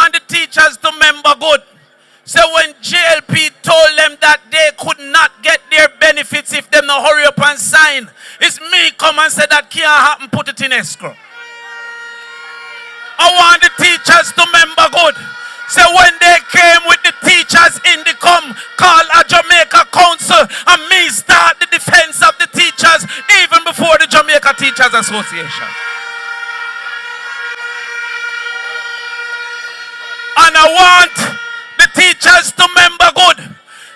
want the teachers to remember good. So when JLP told them that they could not get their benefits if them not hurry up and sign, it's me come and say that can't happen, put it in escrow. I want the teachers to remember good. So when they came with the teachers in the call a Jamaica Council, and me start the defense of the teachers even before the Jamaica Teachers Association. And I want the teachers to remember good.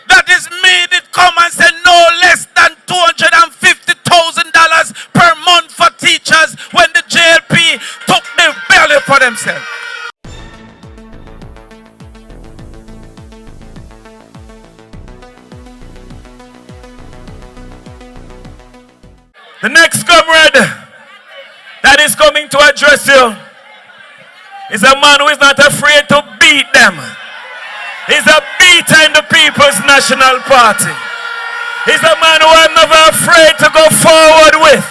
That is me that come and say no less than $250,000 per month for teachers when the JLP took the belly for themselves. The next comrade that is coming to address you is a man who is not afraid to beat them. He's a beater in the People's National Party. He's a man who I'm never afraid to go forward with.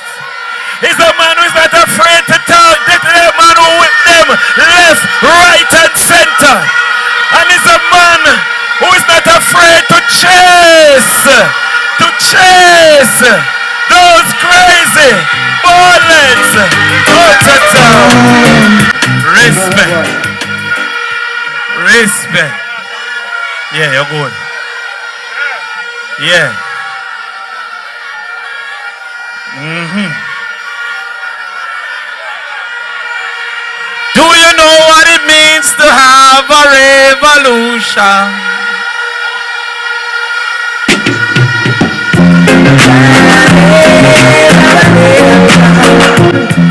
He's a man who is not afraid to talk. He's a man who whip them left, right, and center. And he's a man who is not afraid to chase those crazy ballers out of town. Respect. Yeah, you're good. Yeah. Do you know what it means to have a revolution?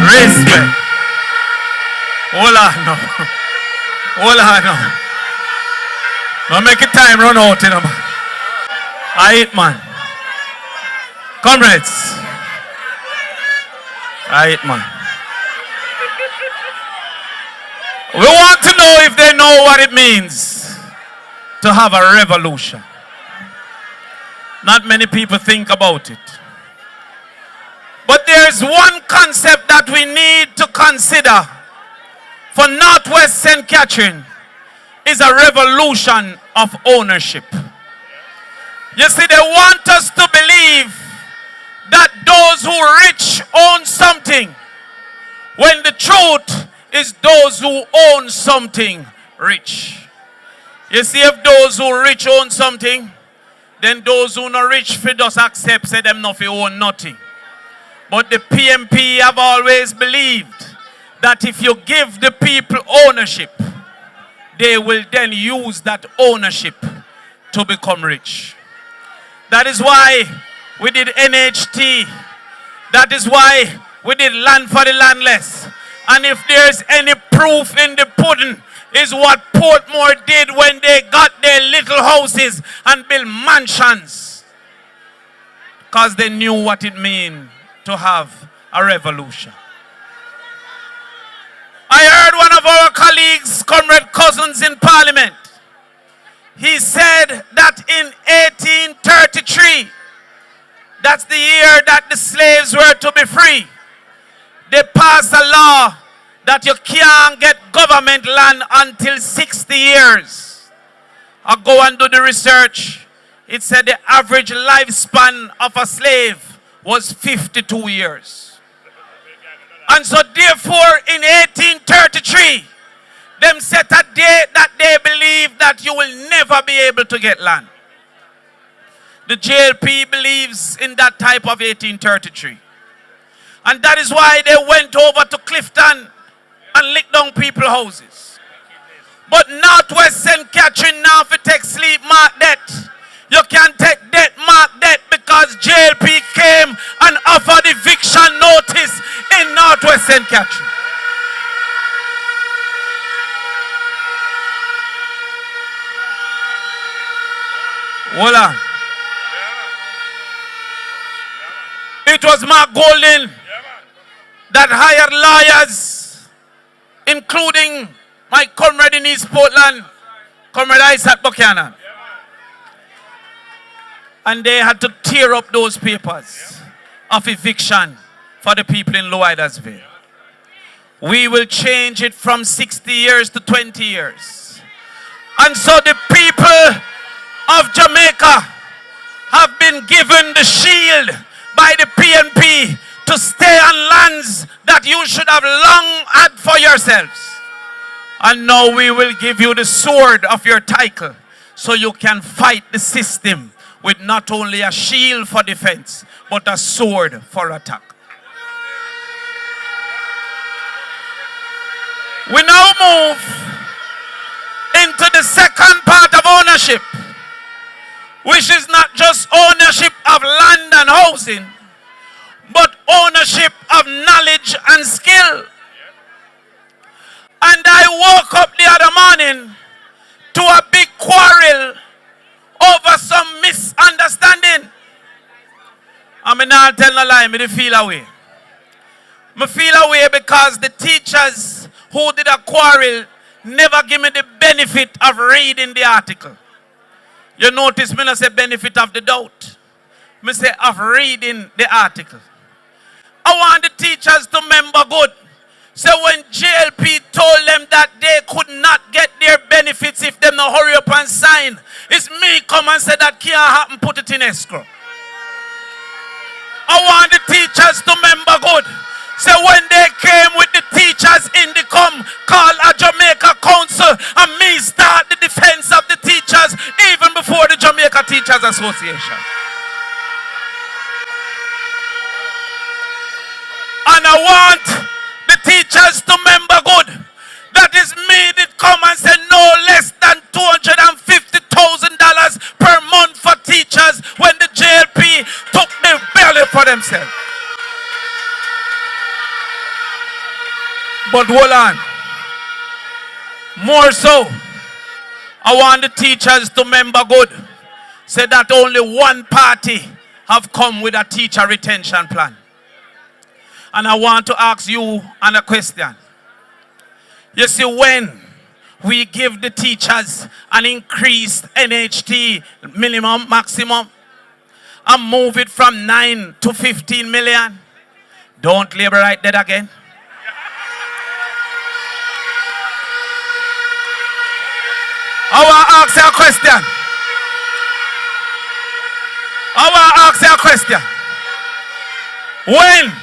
Respect. Hold on now. Now make it time run out, you know. I hit man. Comrades. I hit man. We want to know if they know what it means to have a revolution. Not many people think about it. But there's one concept that we need to consider for Northwest St. Catherine is a revolution of ownership. You see, they want us to believe that those who are rich own something, when the truth is those who own something rich. You see, if those who are rich own something, then those who are not rich for just accept, say them not own nothing. But the PMP have always believed that if you give the people ownership, they will then use that ownership to become rich. That is why we did NHT. That is why we did land for the landless. And if there's any proof in the pudding, is what Portmore did when they got their little houses and built mansions. Because they knew what it meant to have a revolution. I heard one of our colleagues, Comrade Cousins in Parliament. He said that in 1833, that's the year that the slaves were to be free, they passed a law that you can't get government land until 60 years. I go and do the research. It said the average lifespan of a slave was 52 years. And so therefore in 1833, them set a date that they believe that you will never be able to get land. The JLP believes in that type of 1833. And that is why they went over to Clifton and licked down people's houses. But Northwest St. Catherine now if it takes sleep mark debt. You can take debt mark debt because JLP came and offered eviction notice in Northwest St. Catherine. Voila. It was Mark Golden that hired lawyers, including my comrade in East Portland, Comrade Isaac Buchanan. And they had to tear up those papers of eviction for the people in Low Idarsville. We will change it from 60 years to 20 years. And so the people of Jamaica have been given the shield by the PNP to stay on lands that you should have long had for yourselves. And now we will give you the sword of your title so you can fight the system with not only a shield for defense, but a sword for attack. We now move into the second part of ownership, which is not just ownership of land and housing, but ownership of knowledge and skill. And I woke up the other morning to a big quarrel over some misunderstanding. I'm not telling a lie, I feel away. I feel away because the teachers who did a quarrel never give me the benefit of reading the article. You notice me not say benefit of the doubt. Me say of reading the article. I want the teachers to remember good. So when JLP told them that they could not get their benefits if they not hurry up and sign, it's me come and say that can't happen, put it in escrow. I want the teachers to remember good. So when they came with the teachers in the call a Jamaica Council, and me start the defense of the teachers even before the Jamaica Teachers Association. And I want the teachers to remember good. That is me that come and say no less than $250,000 per month for teachers when the JLP took the belly for themselves. But hold on. More so, I want the teachers to remember good. Say that only one party have come with a teacher retention plan. And I want to ask you a question. You see, when we give the teachers an increased NHT minimum, maximum, and move it from 9 to 15 million, don't labor right there again. I want to ask you a question. When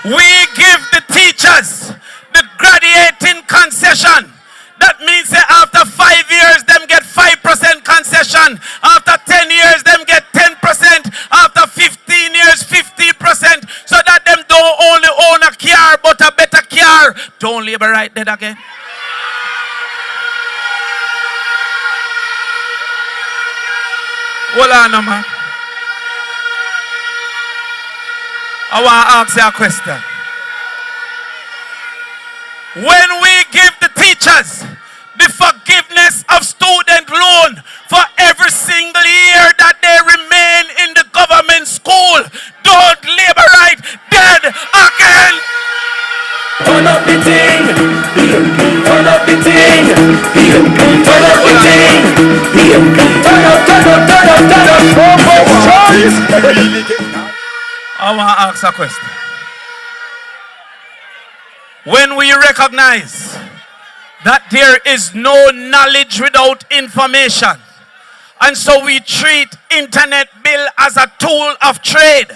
we give the teachers the graduating concession, that means that after 5 years, them get 5% concession. After 10 years, them get 10%. After 15 years, 50%. So that them don't only own a car, but a better car. Don't labor right there again. Hold on, man. I want to ask you a question. When we give the teachers the forgiveness of student loan for every single year that they remain in the government school, don't labor right dead again. Turn up the thing, turn up the thing, turn up the thing, turn up. I want to ask a question. When we recognize that there is no knowledge without information, and so we treat internet bill as a tool of trade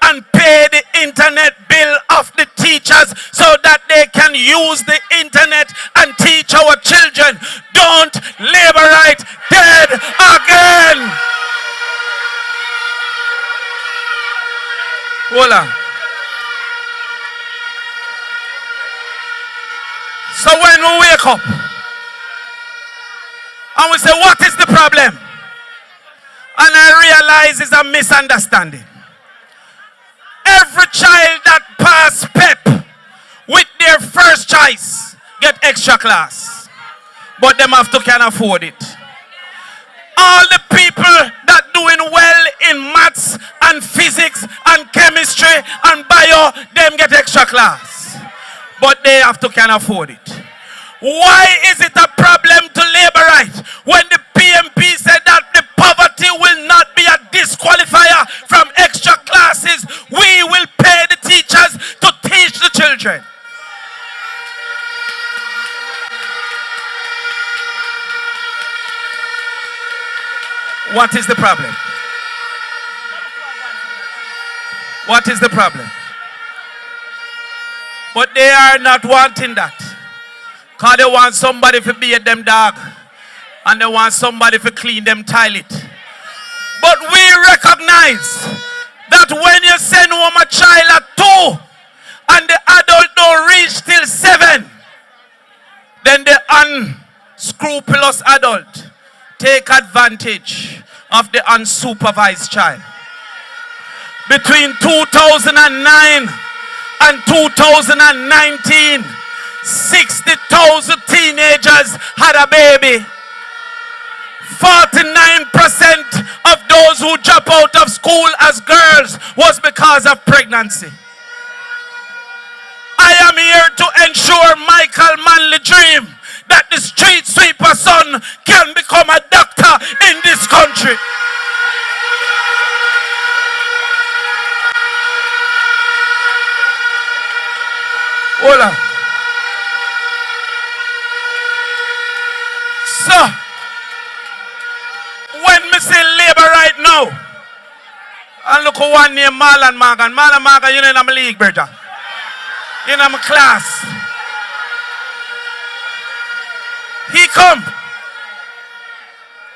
and pay the internet bill of the teachers so that they can use the internet and teach our children, don't labor right dead again. Hold on. So when we wake up and we say, what is the problem? And I realize it's a misunderstanding. Every child that pass PEP with their first choice get extra class. But them have to can afford it. All the people that doing well in maths and physics and chemistry and bio, them get extra class. But they have to can afford it. Why is it a problem to labor right when the PMP said that the poverty will not be a disqualifier from extra classes? We will pay the teachers to teach the children. What is the problem? What is the problem? But they are not wanting that. Because they want somebody to beat them dog. And they want somebody to clean them toilet. But we recognize that when you send home a child at 2 and the adult don't reach till 7, then the unscrupulous adult take advantage of the unsupervised child. Between 2009 and 2019, 60,000 teenagers had a baby. 49% of those who drop out of school as girls was because of pregnancy. I am here to ensure Michael Manley dream that the street sweeper son can become a doctor in this country. Hold on. So, when me say labor right now, and look at one named Marlon Morgan. Marlon Morgan, you know in my league, brother. You know my class. He come.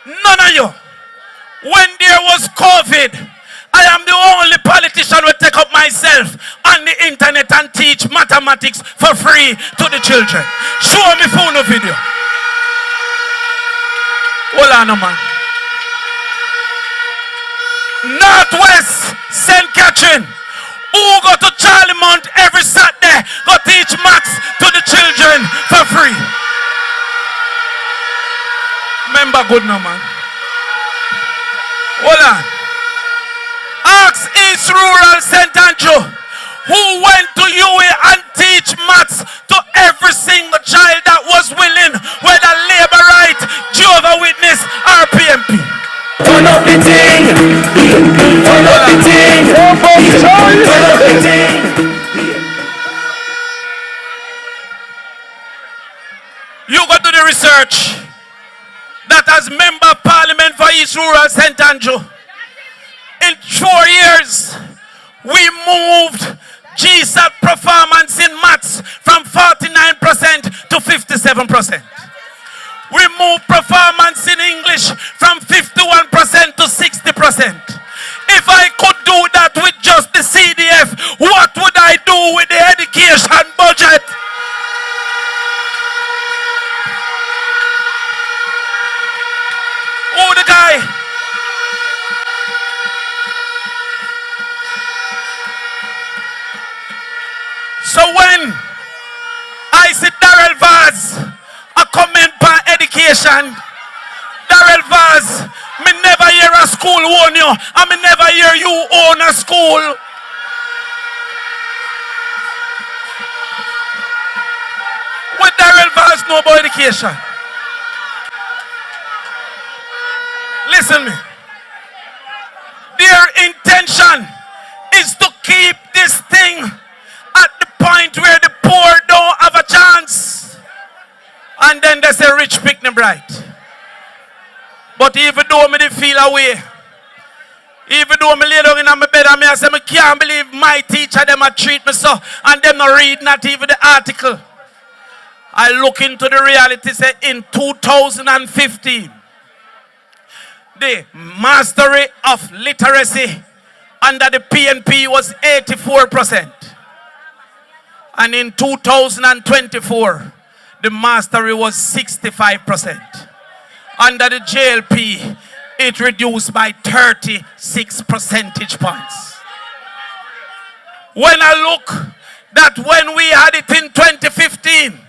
None of you. When there was COVID, I am the only politician who take up myself on the internet and teach mathematics for free to the children. Show me phone video. Hold on, man. Northwest St. Catherine, who go to Charlie Mount every Saturday, go teach maths to the children for free. Remember good now, man. Hold on. Ask East Rural St. Andrew, who went to UA and teach maths to every single child that was willing, whether labor right, Jehovah Witness, or PMP. Turn up the thing, turn up the thing, turn up the thing. You go do the research that as member of parliament for East Rural St. Andrew, in 4 years, we moved GSAT performance in maths from 49% to 57%. We moved performance in English from 51% to 60%. If I could do that with just the CDF, what would I do with the education budget? Oh, the guy. So when I see Darrell Vaz a comment on education, Darrell Vaz, me never hear a school own you, and me never hear you own a school. What Darrell Vaz know about education? Listen me. Their intention is to keep this thing at the point where the poor don't have a chance. And then there's a rich picnic bright. But even though me feel away, even though me lay down in my bed and me I say, I can't believe my teacher, them a treat me so, and them not read not even the article. I look into the reality, say in 2015, the mastery of literacy under the PNP was 84%. And in 2024, the mastery was 65%. Under the JLP, it reduced by 36 percentage points. When I look that when we had it in 2015,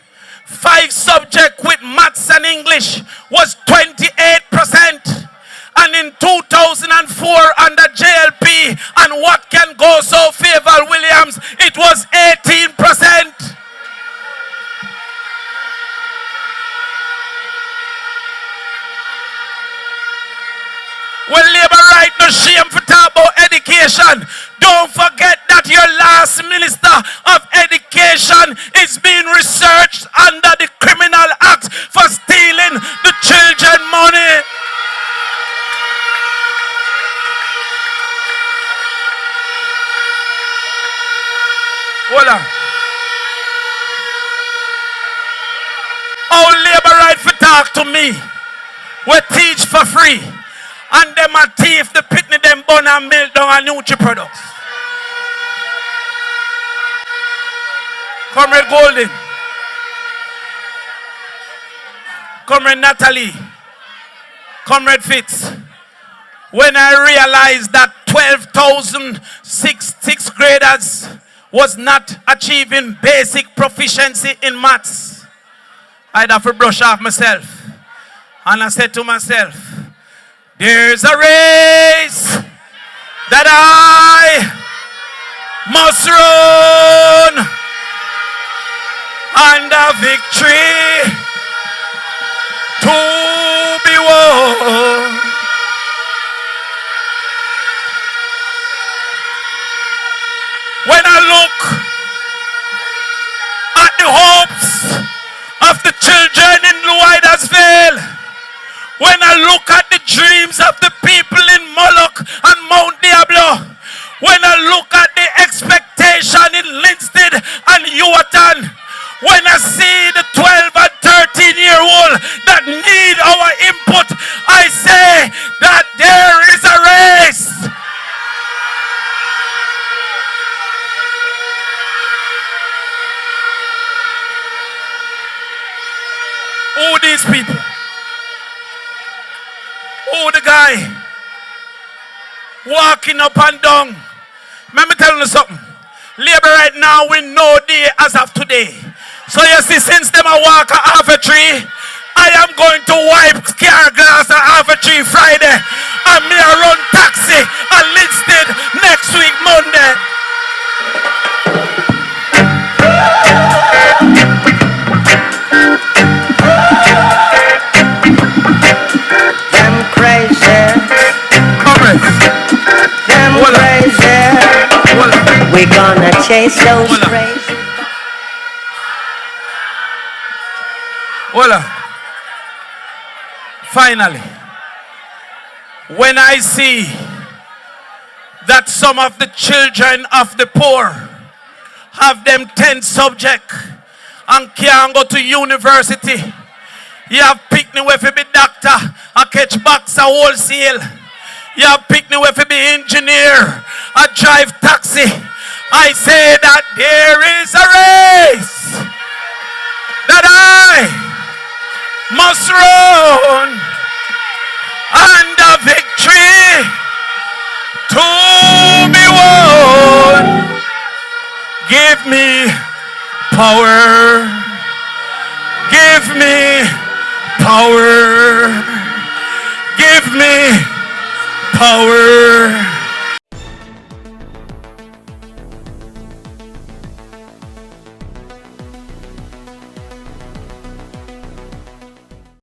5 subjects with maths and English was 28%. And in 2004 under JLP, and what can go so favor Williams, it was 18%. When labor right no shame for talk about education, don't forget that your last minister of education is being researched under the Criminal Act for stealing the children money. right for talk to me. We teach for free. And them a thief, the pitney them bun and milk down and Nutri products. Comrade Golden. Comrade Natalie. Comrade Fitz. When I realized that 12,000 sixth graders was not achieving basic proficiency in maths, I'd have to brush off myself. And I said to myself, there's a race that I must run, and a victory to be won. When I look at the hopes of the children in Louidersville, when I look at the dreams of the people in Moloch and Mount Diablo, when I look at the expectation in Linstead and Yuatan, when I see the 12 and 13-year-old that need our input, I say that there is a race. Who these people? Who the guy walking up and down? Let me tell you something. Labor right now we know day as of today. So you see, since them a walk a half a tree, I am going to wipe car glass a half a tree Friday, and me a run taxi and Linstead next week Monday. We're gonna chase those crazy. Voila. Finally, when I see that some of the children of the poor have them 10 subjects and can't go to university, you have picnic with to be doctor and catch box a wholesale. You have picnic with to be engineer and drive taxi. I say that there is a race that I must run, and a victory to be won. Give me power. Give me power. Give me power.